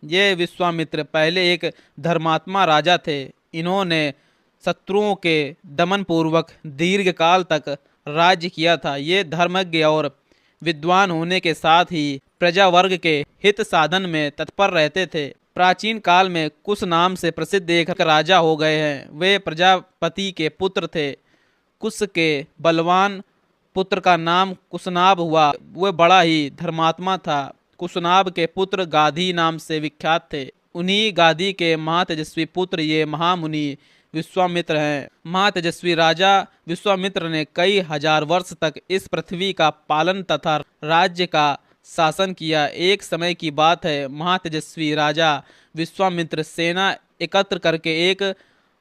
ये विश्वामित्र पहले एक धर्मात्मा राजा थे। इन्होंने शत्रुओं के दमन पूर्वक दीर्घ काल तक राज्य किया था। ये धर्मज्ञ और विद्वान होने के साथ ही प्रजा वर्ग के हित साधन में तत्पर रहते थे। प्राचीन काल में कुश नाम से प्रसिद्ध एक राजा हो गए हैं। वे प्रजापति के पुत्र थे। कुश के बलवान पुत्र का नाम कुशनाभ हुआ। वह बड़ा ही धर्मात्मा था। कुशनाभ के पुत्र गाधी नाम से विख्यात थे। उन्हीं गाधी के महातेजस्वी पुत्र ये महामुनि विश्वामित्र हैं। महातेजस्वी राजा विश्वामित्र ने कई हजार वर्ष तक इस पृथ्वी का पालन तथा राज्य का शासन किया। एक समय की बात है, महातेजस्वी राजा विश्वामित्र सेना एकत्र करके एक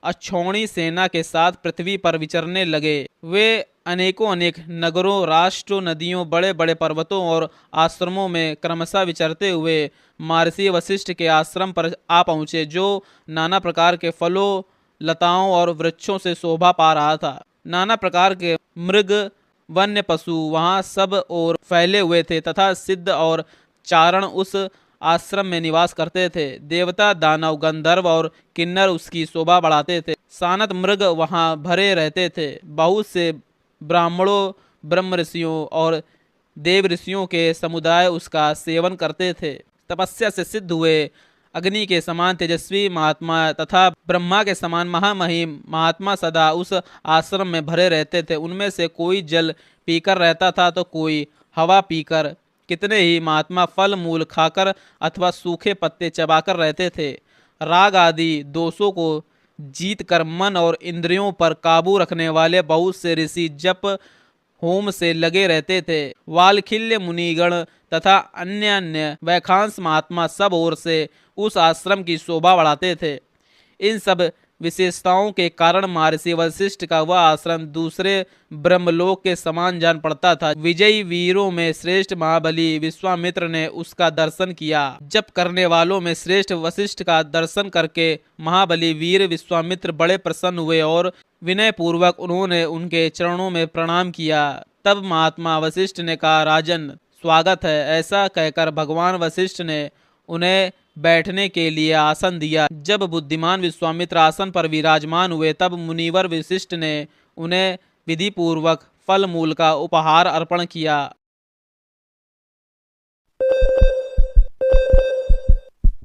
अक्षौणी सेना के साथ पृथ्वी पर विचरने लगे। वे अनेक नगरों, राष्ट्रों, नदियों, बड़े बड़े पर्वतों और आश्रमों में क्रमशः विचरते हुए महर्षि वशिष्ठ के आश्रम पर आ पहुँचे, जो नाना प्रकार के फलों, लताओं और वृक्षों से शोभा पा रहा था। नाना प्रकार के मृग, वन्य पशु वहां सब ओर फैले हुए थे तथा सिद्ध और चारण उस आश्रम में निवास करते थे। देवता, दानव, गंधर्व और किन्नर उसकी शोभा बढ़ाते थे। सानत मृग वहां भरे रहते थे। बहुत से ब्राह्मणों, ब्रह्म ऋषियों और देव ऋषियों के समुदाय उसका सेवन करते थे। तपस्या से सिद्ध हुए अग्नि के समान तेजस्वी महात्मा तथा ब्रह्मा के समान महामहिम महात्मा सदा उस आश्रम में भरे रहते थे। उनमें से कोई जल पीकर रहता था तो कोई हवा पीकर, कितने ही महात्मा फल मूल खाकर अथवा सूखे पत्ते चबाकर रहते थे। राग आदि दोषों को जीत कर मन और इंद्रियों पर काबू रखने वाले बहुत से ऋषि जप होम से लगे रहते थे। वालखिल्य मुनिगण तथा अन्य वैखांस महात्मा सब ओर से उस आश्रम की शोभा बढ़ाते थे। इन सब विशेषताओं के कारण महर्षि वशिष्ठ का वह आश्रम दूसरे ब्रह्मलोक के समान जान पड़ता था। विजयी वीरों में श्रेष्ठ महाबली विश्वामित्र ने उसका दर्शन किया। जप करने वालों में श्रेष्ठ वशिष्ठ का दर्शन करके महाबली वीर विश्वामित्र बड़े प्रसन्न हुए और विनय पूर्वक उन्होंने उनके चरणों में प्रणाम किया। तब महात्मा वशिष्ठ ने कहा, राजन स्वागत है। ऐसा कहकर भगवान वशिष्ठ ने उन्हें बैठने के लिए आसन दिया। जब बुद्धिमान विश्वामित्र आसन पर विराजमान हुए तब मुनिवर वशिष्ठ ने उन्हें विधि पूर्वक फल मूल का उपहार अर्पण किया।